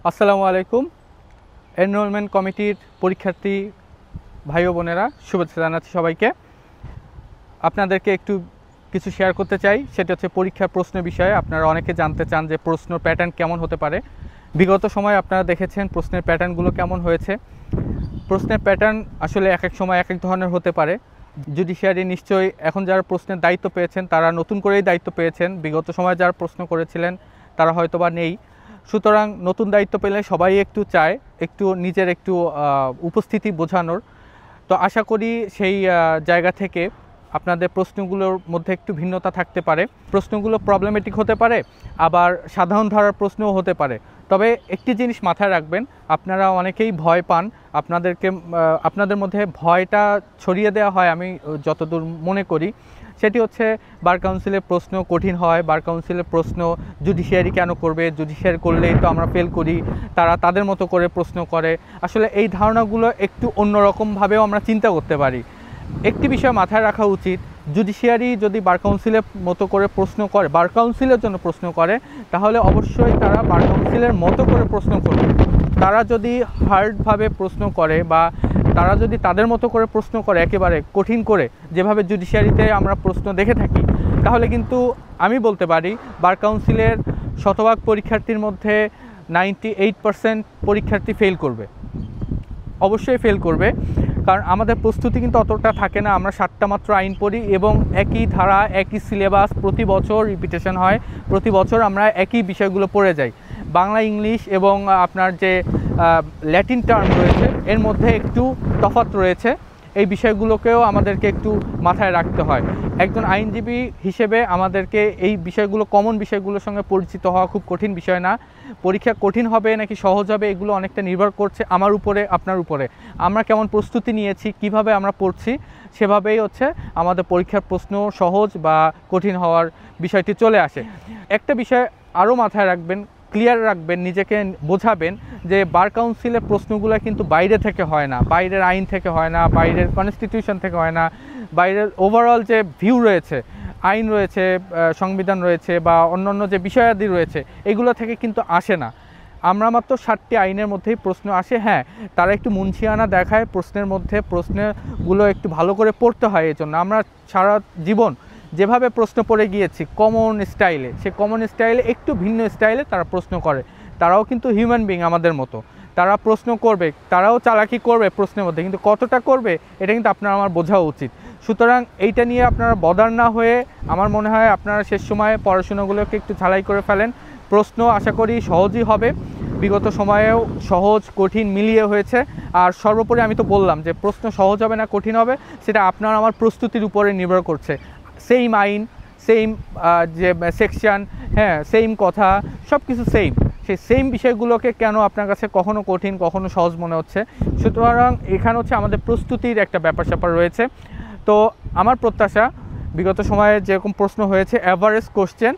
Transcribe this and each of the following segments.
আসসালামু আলাইকুম। এনরোলমেন্ট কমিটির পরীক্ষার্থী ভাই ও বোনেরা, শুভেচ্ছা জানাচ্ছি সবাইকে। আপনাদেরকে একটু কিছু শেয়ার করতে চাই, সেটা হচ্ছে পরীক্ষার প্রশ্ন বিষয়ে। আপনারা অনেকে জানতে চান যে প্রশ্ন প্যাটার্ন কেমন হতে পারে। বিগত সময়ে আপনারা দেখেছেন প্রশ্নের প্যাটার্নগুলো কেমন হয়েছে। প্রশ্নের প্যাটার্ন আসলে এক এক সময় এক এক ধরনের হতে পারে। জুডিশিয়ারি নিশ্চয়ই এখন যারা প্রশ্নের দায়িত্ব পেয়েছেন তারা নতুন করেই দায়িত্ব পেয়েছেন। বিগত সময়ে যারা প্রশ্ন করেছিলেন তারা হয়তো বা নেই। সুতরাং নতুন দায়িত্ব পেলে সবাই একটু চায় একটু নিজের একটু উপস্থিতি বোঝানোর। তো আশা করি সেই জায়গা থেকে আপনাদের প্রশ্নগুলোর মধ্যে একটু ভিন্নতা থাকতে পারে। প্রশ্নগুলো প্রবলেমেটিক হতে পারে, আবার সাধারণ ধারার প্রশ্নও হতে পারে। তবে একটি জিনিস মাথায় রাখবেন, আপনারা অনেকেই ভয় পান। আপনাদের মধ্যে ভয়টা ছড়িয়ে দেওয়া হয় আমি যতদূর মনে করি। সেটি হচ্ছে বার কাউন্সিলের প্রশ্ন কঠিন হয়, বার কাউন্সিলের প্রশ্ন জুডিশিয়ারি কেন করবে, জুডিশিয়ারি করলেই তো আমরা ফেল করি, তারা তাদের মতো করে প্রশ্ন করে। আসলে এই ধারণাগুলো একটু অন্যরকমভাবেও আমরা চিন্তা করতে পারি। একটি বিষয় মাথায় রাখা উচিত, জুডিশিয়ারি যদি বার কাউন্সিলের মতো করে প্রশ্ন করে, বার কাউন্সিলের জন্য প্রশ্ন করে, তাহলে অবশ্যই তারা বার কাউন্সিলের মতো করে প্রশ্ন করবে। তারা যদি হার্ডভাবে প্রশ্ন করে বা তারা যদি তাদের মতো করে প্রশ্ন করে, একেবারে কঠিন করে, যেভাবে জুডিশিয়ারিতে আমরা প্রশ্ন দেখে থাকি, তাহলে কিন্তু আমি বলতে পারি বার কাউন্সিলের শতভাগ পরীক্ষার্থীর মধ্যে 98% পরীক্ষার্থী ফেল করবে, অবশ্যই ফেল করবে। কারণ আমাদের প্রস্তুতি কিন্তু অতটা থাকে না। আমরা 7টা মাত্র আইন পড়ি এবং একই ধারা, একই সিলেবাস, প্রতি বছর রিপিটেশন হয়, প্রতি বছর আমরা একই বিষয়গুলো পড়ে যাই। বাংলা, ইংলিশ এবং আপনার যে ল্যাটিন টার্ম রয়েছে এর মধ্যে একটু তফাৎ রয়েছে। এই বিষয়গুলোকেও আমাদেরকে একটু মাথায় রাখতে হয়। একজন আইনজীবী হিসেবে আমাদেরকে এই বিষয়গুলো, কমন বিষয়গুলোর সঙ্গে পরিচিত হওয়া খুব কঠিন বিষয় না। পরীক্ষা কঠিন হবে নাকি সহজ হবে এগুলো অনেকটা নির্ভর করছে আমার উপরে, আপনার উপরে। আমরা কেমন প্রস্তুতি নিয়েছি, কিভাবে আমরা পড়ছি, সেভাবেই হচ্ছে আমাদের পরীক্ষার প্রশ্ন সহজ বা কঠিন হওয়ার বিষয়টি চলে আসে। একটা বিষয় আরও মাথায় রাখবেন, ক্লিয়ার রাখবেন, নিজেকে বোঝাবেন যে বার কাউন্সিলের প্রশ্নগুলো কিন্তু বাইরে থেকে হয় না, বাইরের আইন থেকে হয় না, বাইরের কনস্টিটিউশন থেকে হয় না, বাইরের ওভারঅল যে ভিউ রয়েছে, আইন রয়েছে, সংবিধান রয়েছে বা অন্যান্য যে বিষয়াদি রয়েছে, এগুলো থেকে কিন্তু আসে না। আমরা মাত্র 7টি আইনের মধ্যেই প্রশ্ন আসে। হ্যাঁ, তারা একটু মুনশিয়ানা দেখায় প্রশ্নের মধ্যে, প্রশ্নগুলো একটু ভালো করে পড়তে হয়। এই জন্য আমরা সারা জীবন যেভাবে প্রশ্ন পড়ে গিয়েছি কমন স্টাইলে, সে কমন স্টাইলে একটু ভিন্ন স্টাইলে তারা প্রশ্ন করে। তারাও কিন্তু হিউম্যান বিং আমাদের মতো, তারা প্রশ্ন করবে, তারাও চালাকি করবে প্রশ্নের মধ্যে, কিন্তু কতটা করবে এটা কিন্তু আপনার আমার বোঝা উচিত। সুতরাং এইটা নিয়ে আপনারা বদার না হয়ে, আমার মনে হয় আপনারা শেষ সময়ে পড়াশোনাগুলোকে একটু ঝালাই করে ফেলেন। প্রশ্ন আশা করি সহজই হবে, বিগত সময়েও সহজ কঠিন মিলিয়ে হয়েছে। আর সর্বোপরি আমি তো বললাম যে প্রশ্ন সহজ হবে না কঠিন হবে, সেটা আপনার আমার প্রস্তুতির উপরে নির্ভর করছে। সেম আইন, সেম যে সেকশন, হ্যাঁ সেম কথা, সব কিছু সেম। সেই সেম বিষয়গুলোকে কেন আপনার কাছে কখনো কঠিন কখনো সহজ মনে হচ্ছে? সুতরাং এখানে হচ্ছে আমাদের প্রস্তুতির একটা ব্যাপার স্যাপার রয়েছে। তো আমার প্রত্যাশা, বিগত সময়ে যেরকম প্রশ্ন হয়েছে অ্যাভারেজ কোশ্চেন,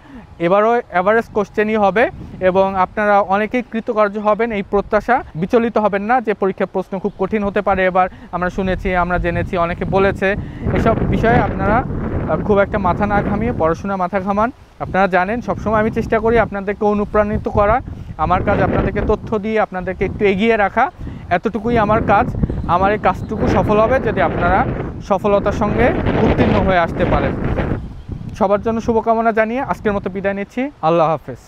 এবারও অ্যাভারেজ কোশ্চেনই হবে এবং আপনারা অনেকেই কৃতকার্য হবেন, এই প্রত্যাশা। বিচলিত হবেন না যে পরীক্ষার প্রশ্ন খুব কঠিন হতে পারে। এবার আমরা শুনেছি, আমরা জেনেছি, অনেকে বলেছে। এসব বিষয়ে আপনারা খুব একটা মাথা না ঘামিয়ে পড়াশোনা মাথা ঘামান। আপনারা জানেন সবসময় আমি চেষ্টা করি আপনাদেরকে অনুপ্রাণিত করা। আমার কাজ আপনাদেরকে তথ্য দিয়ে আপনাদেরকে একটু এগিয়ে রাখা, এতটুকুই আমার কাজ। আমার এই কাজটুকু সফল হবে যদি আপনারা সফলতার সঙ্গে উত্তীর্ণ হয়ে আসতে পারেন। সবার জন্য শুভকামনা জানিয়ে আজকের মতো বিদায় নিচ্ছি। আল্লাহ হাফেজ।